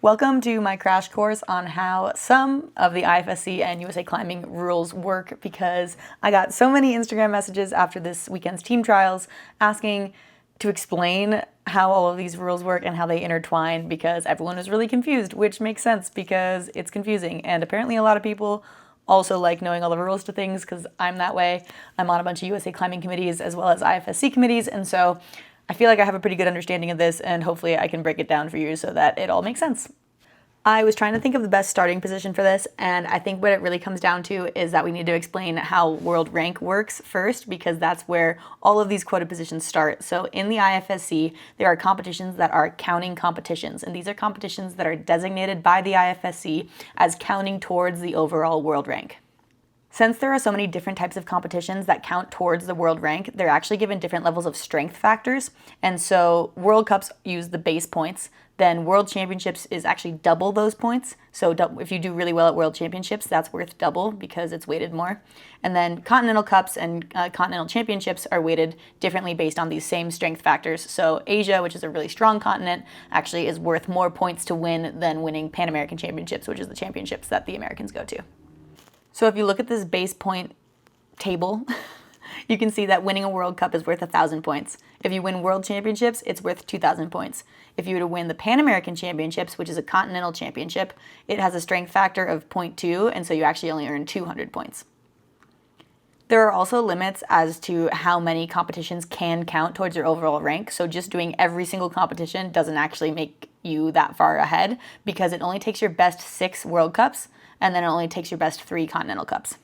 Welcome to my crash course on how some of the IFSC and USA climbing rules work, because I got so many Instagram messages after this weekend's team trials asking to explain how all of these rules work and how they intertwine, because everyone is really confused, which makes sense because it's confusing. And apparently a lot of people also like knowing all the rules to things, because I'm that way. I'm on a bunch of USA climbing committees as well as IFSC committees, and so I feel like I have a pretty good understanding of this, and hopefully I can break it down for you so that it all makes sense. I was trying to think of the best starting position for this, and I think what it really comes down to is that we need to explain how world rank works first, because that's where all of these quota positions start. So in the IFSC, there are competitions that are counting competitions, and these are competitions that are designated by the IFSC as counting towards the overall world rank. Since there are so many different types of competitions that count towards the world rank, they're actually given different levels of strength factors. And so World Cups use the base points, then World Championships is actually double those points. So if you do really well at World Championships, that's worth double because it's weighted more. And then Continental Cups and Continental Championships are weighted differently based on these same strength factors. So Asia, which is a really strong continent, actually is worth more points to win than winning Pan American Championships, which is the championships that the Americans go to. So if you look at this base point table, you can see that winning a World Cup is worth 1,000 points. If you win World Championships, it's worth 2,000 points. If you were to win the Pan American Championships, which is a continental championship, it has a strength factor of 0.2, and so you actually only earn 200 points. There are also limits as to how many competitions can count towards your overall rank, so just doing every single competition doesn't actually make you that far ahead, because it only takes your best 6 World Cups, and then it only takes your best 3 Continental Cups.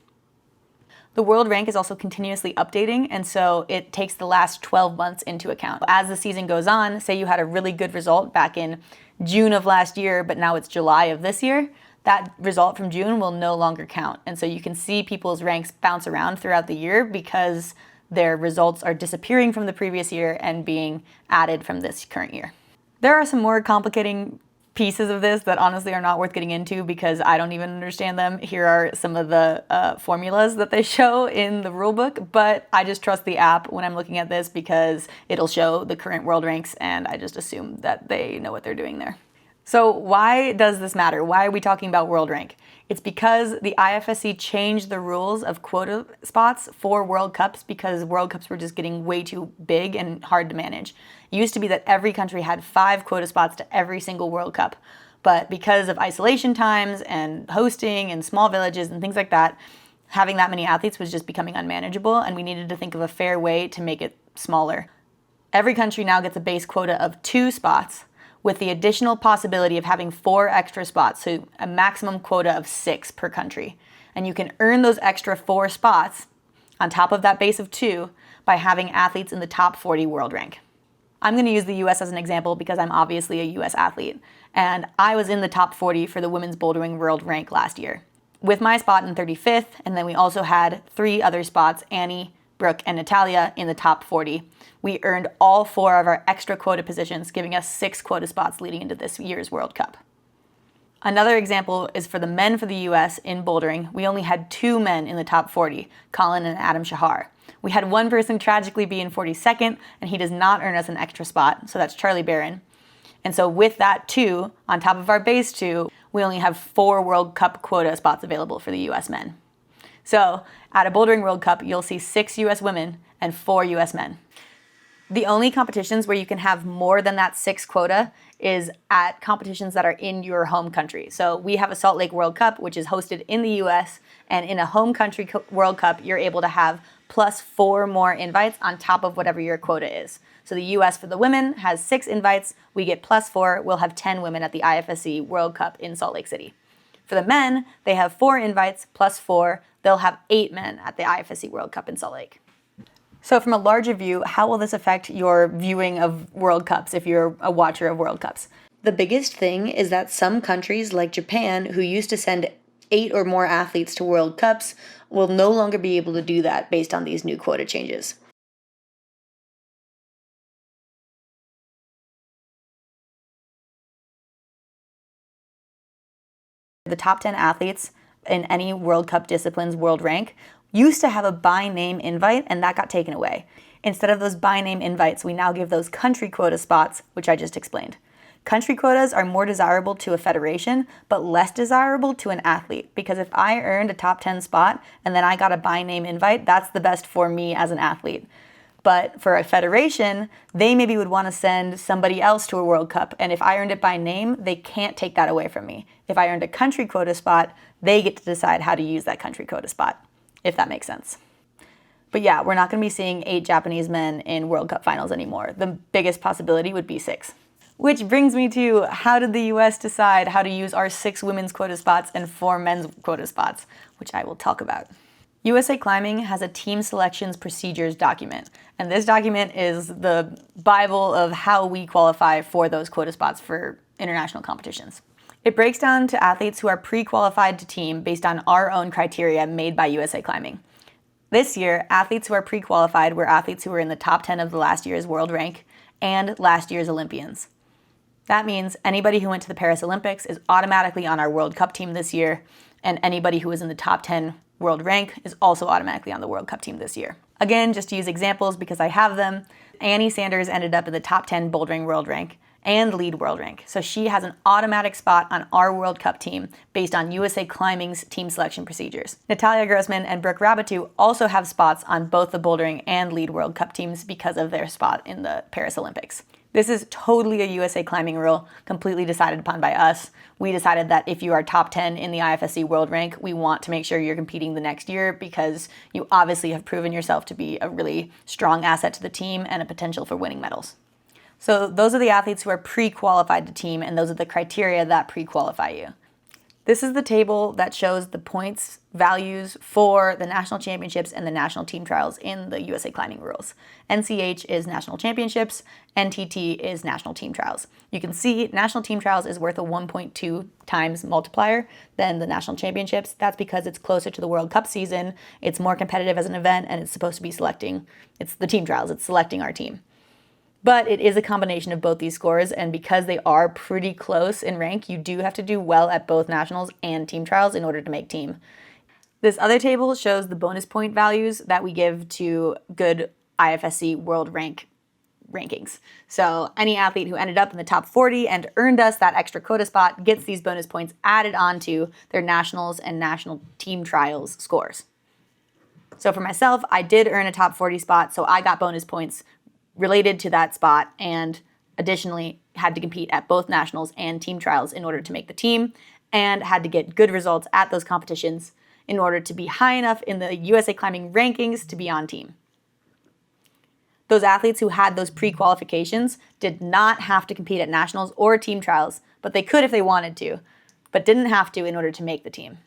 The world rank is also continuously updating, and so it takes the last 12 months into account. As the season goes on, say you had a really good result back in June of last year, but now it's July of this year, that result from June will no longer count. And so you can see people's ranks bounce around throughout the year because their results are disappearing from the previous year and being added from this current year. There are some more complicating pieces of this that honestly are not worth getting into because I don't even understand them. Here are some of the formulas that they show in the rulebook, but I just trust the app when I'm looking at this because it'll show the current world ranks, and I just assume that they know what they're doing there. So why does this matter? Why are we talking about world rank? It's because the IFSC changed the rules of quota spots for World Cups because World Cups were just getting way too big and hard to manage. It used to be that every country had 5 quota spots to every single World Cup. But because of isolation times and hosting and small villages and things like that, having that many athletes was just becoming unmanageable, and we needed to think of a fair way to make it smaller. Every country now gets a base quota of 2 spots, with the additional possibility of having 4 extra spots, so a maximum quota of 6 per country. And you can earn those extra 4 spots on top of that base of 2 by having athletes in the top 40 world rank. I'm gonna use the US as an example because I'm obviously a US athlete, and I was in the top 40 for the women's bouldering world rank last year, with my spot in 35th, and then we also had 3 other spots, Annie, Brooke, and Natalia, in the top 40. We earned all 4 of our extra quota positions, giving us 6 quota spots leading into this year's World Cup. Another example is for the men for the US in bouldering. We only had 2 men in the top 40, Colin and Adam Shahar. We had one person tragically be in 42nd, and he does not earn us an extra spot, so that's Charlie Barron. And so with that 2, on top of our base 2, we only have 4 World Cup quota spots available for the US men. So at a Bouldering World Cup, you'll see 6 US women and 4 US men. The only competitions where you can have more than that 6 quota is at competitions that are in your home country. So we have a Salt Lake World Cup, which is hosted in the US, and in a home country World Cup, you're able to have plus 4 more invites on top of whatever your quota is. So the US for the women has 6 invites, we get plus 4, we'll have 10 women at the IFSC World Cup in Salt Lake City. For the men, they have 4 invites plus 4, they'll have 8 men at the IFSC World Cup in Salt Lake. So from a larger view, how will this affect your viewing of World Cups if you're a watcher of World Cups? The biggest thing is that some countries like Japan, who used to send 8 or more athletes to World Cups, will no longer be able to do that based on these new quota changes. The top 10 athletes in any World Cup discipline's world rank used to have a by name invite, and that got taken away. Instead of those by name invites, we now give those country quota spots, which I just explained. Country quotas are more desirable to a federation, but less desirable to an athlete, because if I earned a top 10 spot and then I got a by name invite, that's the best for me as an athlete. But for a federation, they maybe would want to send somebody else to a World Cup. And if I earned it by name, they can't take that away from me. If I earned a country quota spot, they get to decide how to use that country quota spot, if that makes sense. But yeah, we're not going to be seeing 8 Japanese men in World Cup finals anymore. The biggest possibility would be 6. Which brings me to, how did the US decide how to use our 6 women's quota spots and 4 men's quota spots, which I will talk about. USA Climbing has a team selections procedures document, and this document is the Bible of how we qualify for those quota spots for international competitions. It breaks down to athletes who are pre-qualified to team based on our own criteria made by USA Climbing. This year, athletes who are pre-qualified were athletes who were in the top 10 of the last year's world rank and last year's Olympians. That means anybody who went to the Paris Olympics is automatically on our World Cup team this year, and anybody who was in the top 10 world rank is also automatically on the World Cup team this year. Again, just to use examples because I have them, Annie Sanders ended up in the top 10 bouldering world rank and lead world rank. So she has an automatic spot on our World Cup team based on USA Climbing's team selection procedures. Natalia Grossman and Brooke Rabatu also have spots on both the bouldering and lead World Cup teams because of their spot in the Paris Olympics. This is totally a USA Climbing rule, completely decided upon by us. We decided that if you are top 10 in the IFSC World Rank, we want to make sure you're competing the next year because you obviously have proven yourself to be a really strong asset to the team and a potential for winning medals. So those are the athletes who are pre-qualified to team, and those are the criteria that pre-qualify you. This is the table that shows the points values for the national championships and the national team trials in the USA Climbing rules. NCH is national championships, NTT is national team trials. You can see national team trials is worth a 1.2 times multiplier than the national championships. That's because it's closer to the World Cup season, it's more competitive as an event, and it's supposed to be selecting, it's the team trials, it's selecting our team. But it is a combination of both these scores, and because they are pretty close in rank, you do have to do well at both nationals and team trials in order to make team. This other table shows the bonus point values that we give to good IFSC world rank rankings. So any athlete who ended up in the top 40 and earned us that extra quota spot gets these bonus points added onto their nationals and national team trials scores. So for myself, I did earn a top 40 spot, so I got bonus points related to that spot, and additionally had to compete at both nationals and team trials in order to make the team, and had to get good results at those competitions in order to be high enough in the USA Climbing rankings to be on team. Those athletes who had those pre-qualifications did not have to compete at nationals or team trials, but they could if they wanted to, but didn't have to in order to make the team.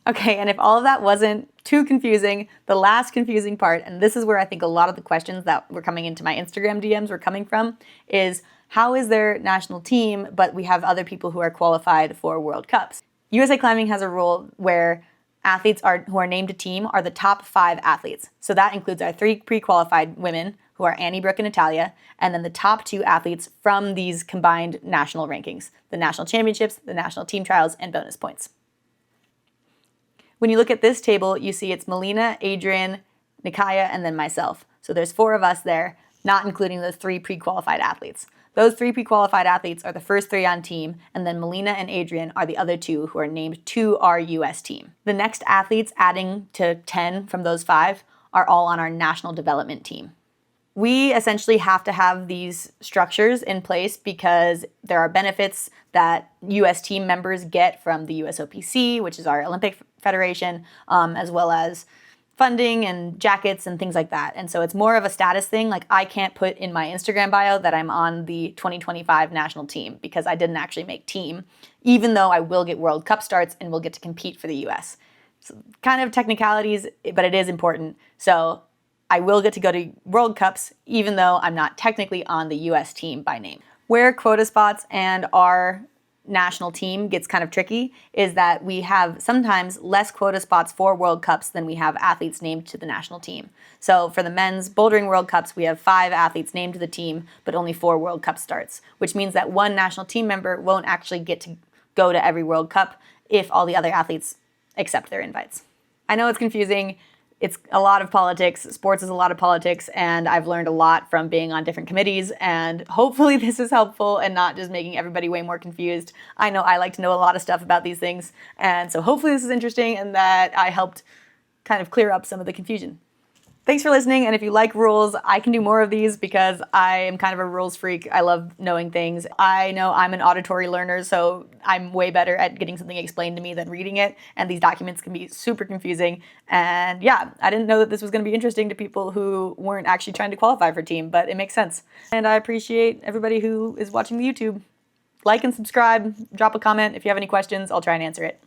Okay, and if all of that wasn't too confusing, the last confusing part, and this is where I think a lot of the questions that were coming into my Instagram DMs were coming from, is how is their national team, but we have other people who are qualified for World Cups? USA Climbing has a rule where athletes who are named a team are the top 5 athletes. So that includes our 3 pre-qualified women, who are Annie, Brooke, and Natalia, and then the top 2 athletes from these combined national rankings, the national championships, the national team trials, and bonus points. When you look at this table, you see it's Melina, Adrian, Nikaya, and then myself. So there's 4 of us there, not including those 3 pre-qualified athletes. Those 3 pre-qualified athletes are the first 3 on team, and then Melina and Adrian are the other 2 who are named to our US team. The next athletes adding to 10 from those 5 are all on our national development team. We essentially have to have these structures in place because there are benefits that US team members get from the USOPC, which is our Olympic Federation, as well as funding and jackets and things like that. And so it's more of a status thing. Like, I can't put in my Instagram bio that I'm on the 2025 national team because I didn't actually make team, even though I will get World Cup starts and will get to compete for the US. So kind of technicalities, but it is important. So I will get to go to World Cups, even though I'm not technically on the US team by name. Where quota spots and our national team gets kind of tricky is that we have sometimes less quota spots for World Cups than we have athletes named to the national team. So for the men's bouldering World Cups, we have 5 athletes named to the team, but only 4 World Cup starts, which means that one national team member won't actually get to go to every World Cup if all the other athletes accept their invites. I know it's confusing. it's a lot of politics. Sports is a lot of politics, and I've learned a lot from being on different committees, and hopefully this is helpful and not just making everybody way more confused. I know I like to know a lot of stuff about these things, and so hopefully this is interesting and that I helped kind of clear up some of the confusion. Thanks for listening, and if you like rules, I can do more of these because I am kind of a rules freak. I love knowing things. I know I'm an auditory learner, so I'm way better at getting something explained to me than reading it, and these documents can be super confusing. And yeah, I didn't know that this was going to be interesting to people who weren't actually trying to qualify for team, but it makes sense. And I appreciate everybody who is watching the YouTube. Like and subscribe, drop a comment if you have any questions, I'll try and answer it.